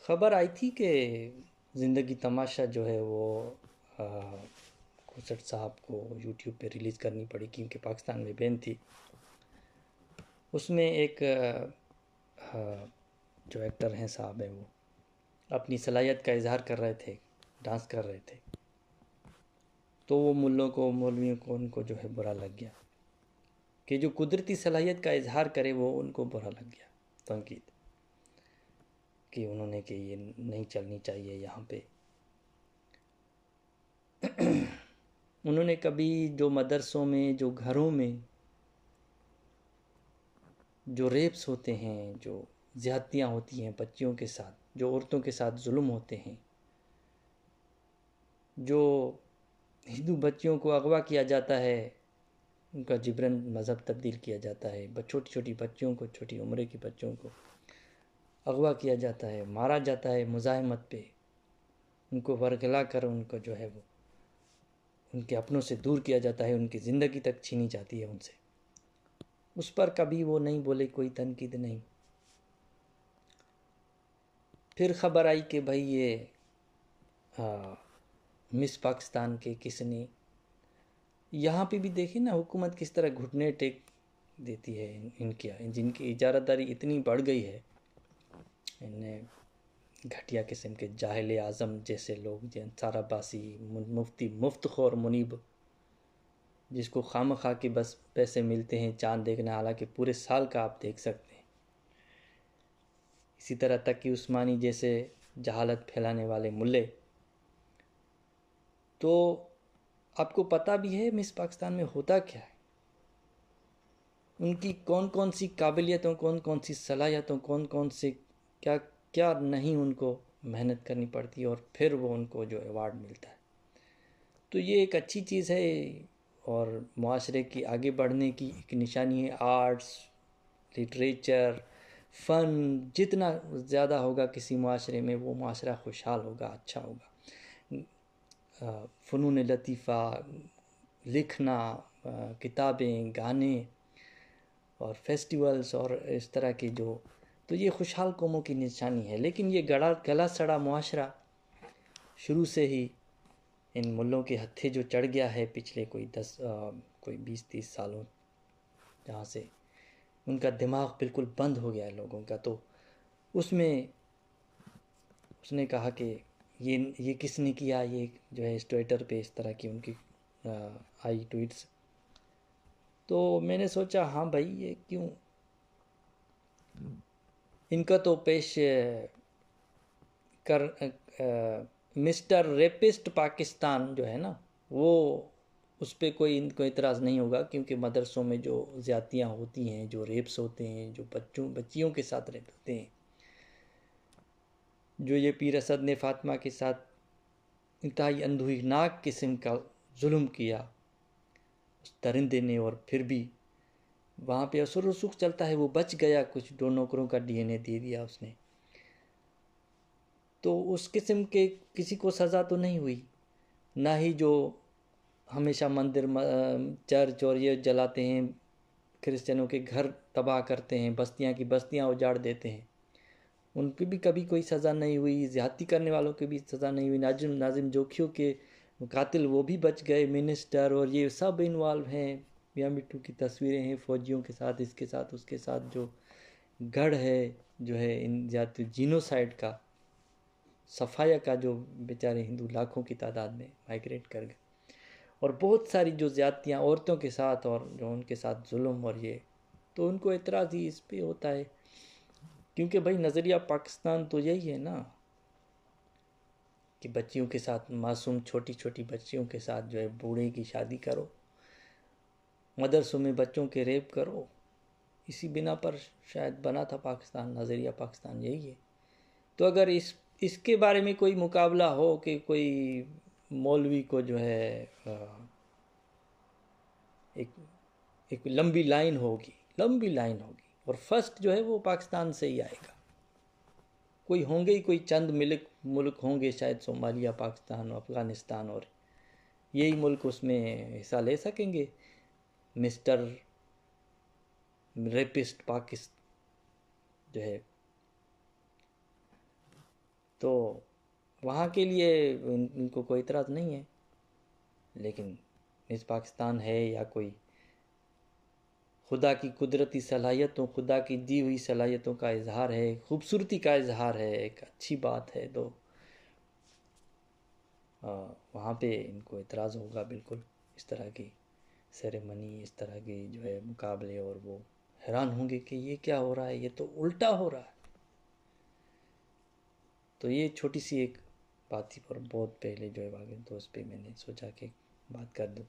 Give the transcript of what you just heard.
خبر آئی تھی کہ زندگی تماشا جو ہے وہ کوسٹ صاحب کو یوٹیوب پہ ریلیز کرنی پڑی کیونکہ پاکستان میں بین تھی. اس میں ایک جو ایکٹر ہیں صاحب ہیں وہ اپنی صلاحیت کا اظہار کر رہے تھے، ڈانس کر رہے تھے، تو وہ مولویوں کو ان کو جو ہے برا لگ گیا کہ جو قدرتی صلاحیت کا اظہار کرے وہ ان کو برا لگ گیا، تنقید کہ انہوں نے کہ یہ نہیں چلنی چاہیے یہاں پہ. انہوں نے کبھی جو مدرسوں میں، جو گھروں میں جو ریپس ہوتے ہیں، جو زیادتیاں ہوتی ہیں بچیوں کے ساتھ، جو عورتوں کے ساتھ ظلم ہوتے ہیں، جو ہندو بچیوں کو اغوا کیا جاتا ہے، ان کا جبراً مذہب تبدیل کیا جاتا ہے، چھوٹی چھوٹی بچیوں کو، چھوٹی عمرے کی بچوں کو اغوا کیا جاتا ہے، مارا جاتا ہے مزاحمت پہ، ان کو ورگلا کر ان کو جو ہے وہ ان کے اپنوں سے دور کیا جاتا ہے، ان کی زندگی تک چھینی جاتی ہے ان سے. اس پر کبھی وہ نہیں بولے، کوئی تنقید نہیں. پھر خبر آئی کہ بھائی یہ مس پاکستان کے کس نے، یہاں پہ بھی دیکھیں نا حکومت کس طرح گھٹنے ٹیک دیتی ہے ان کی، جن کی اجارہ داری اتنی بڑھ گئی ہے. انہیں گھٹیا قسم کے جاہل اعظم جیسے لوگ، انصار عباسی، مفتی مفتخور منیب، جس کو خواہ کے بس پیسے ملتے ہیں چاند دیکھنا، حالانکہ پورے سال کا آپ دیکھ سکتے ہیں. اسی طرح تقی عثمانی جیسے جہالت پھیلانے والے ملے. تو آپ کو پتہ بھی ہے مس پاکستان میں ہوتا کیا ہے، ان کی کون کون سی قابلیتوں، کون کون سی صلاحیتوں، کون کون سے کیا کیا نہیں ان کو محنت کرنی پڑتی ہے، اور پھر وہ ان کو جو ایوارڈ ملتا ہے. تو یہ ایک اچھی چیز ہے اور معاشرے کی آگے بڑھنے کی ایک نشانی ہے. آرٹس، لٹریچر، فن جتنا زیادہ ہوگا کسی معاشرے میں، وہ معاشرہ خوشحال ہوگا، اچھا ہوگا. فنون لطیفہ، لکھنا، کتابیں، گانے اور فیسٹیولز اور اس طرح کے جو، تو یہ خوشحال قوموں کی نشانی ہے. لیکن یہ گلا سڑا معاشرہ شروع سے ہی ان ملوں کے ہتھے جو چڑھ گیا ہے پچھلے کوئی 20-30 سالوں، جہاں سے ان کا دماغ بالکل بند ہو گیا ہے لوگوں کا. تو اس میں اس نے کہا کہ یہ کس نے کیا، یہ جو ہے ٹویٹر پہ اس طرح کی ان کی آئی ٹویٹس. تو میں نے سوچا ہاں بھائی یہ کیوں، ان کا تو پیش کر مسٹر ریپسٹ پاکستان جو ہے نا، وہ اس پہ کوئی ان کو اعتراض نہیں ہوگا، کیونکہ مدرسوں میں جو زیادتیاں ہوتی ہیں، جو ریپس ہوتے ہیں، جو بچیوں کے ساتھ ریپ ہوتے ہیں، جو یہ پیر اسد نے فاطمہ کے ساتھ انتہائی اندوہناک قسم کا ظلم کیا اس درندے نے، اور پھر بھی وہاں پہ اثر و رسوخ چلتا ہے، وہ بچ گیا، کچھ 2 نوکروں کا DNA دے دیا اس نے. تو اس قسم کے کسی کو سزا تو نہیں ہوئی، نہ ہی جو ہمیشہ مندر، چرچ اور یہ جلاتے ہیں، کرسچنوں کے گھر تباہ کرتے ہیں، بستیاں کی بستیاں اجاڑ دیتے ہیں، ان پہ بھی کبھی کوئی سزا نہیں ہوئی. زیادتی کرنے والوں کی بھی سزا نہیں ہوئی. ناظم جوکھیوں کے قاتل وہ بھی بچ گئے، منسٹر اور یہ سب انوالو ہیں. میاں مٹھو کی تصویریں ہیں فوجیوں کے ساتھ، اس کے ساتھ اس کے ساتھ، جو گڑھ ہے جو ہے ان زیادتی جینوسائیڈ کا، صفایا کا، جو بیچارے ہندو لاکھوں کی تعداد میں مائیگریٹ کر گئے، اور بہت ساری جو زیادتیاں عورتوں کے ساتھ اور جو ان کے ساتھ ظلم، اور یہ تو ان کو اعتراض ہی اس پہ ہوتا ہے. کیونکہ بھائی نظریہ پاکستان تو یہی ہے نا کہ بچیوں کے ساتھ، معصوم چھوٹی چھوٹی بچیوں کے ساتھ جو ہے بوڑھے کی شادی کرو، مدرسوں میں بچوں کے ریپ کرو. اسی بنا پر شاید بنا تھا پاکستان، نظریہ پاکستان یہی ہے. تو اگر اس کے بارے میں کوئی مقابلہ ہو کہ کوئی مولوی کو جو ہے ایک لمبی لائن ہوگی اور فرسٹ جو ہے وہ پاکستان سے ہی آئے گا. کوئی ہوں گے ہی، کوئی چند ملک ہوں گے شاید، صومالیہ، پاکستان، افغانستان، اور یہی ملک اس میں حصہ لے سکیں گے. مسٹر ریپسٹ پاکستان جو ہے تو وہاں کے لیے ان کو کوئی اعتراض نہیں ہے، لیکن مس پاکستان ہے یا کوئی خدا کی قدرتی صلاحیتوں، خدا کی دی ہوئی صلاحیتوں کا اظہار ہے، خوبصورتی کا اظہار ہے، ایک اچھی بات ہے، تو وہاں پہ ان کو اعتراض ہوگا بالکل، اس طرح کی سیریمنی، اس طرح کی جو ہے مقابلے، اور وہ حیران ہوں گے کہ یہ کیا ہو رہا ہے، یہ تو الٹا ہو رہا ہے۔ تو یہ چھوٹی سی ایک بات تھی، پر بہت پہلے جو ہے واقعی، تو اس پہ میں نے سوچا کہ بات کر دوں۔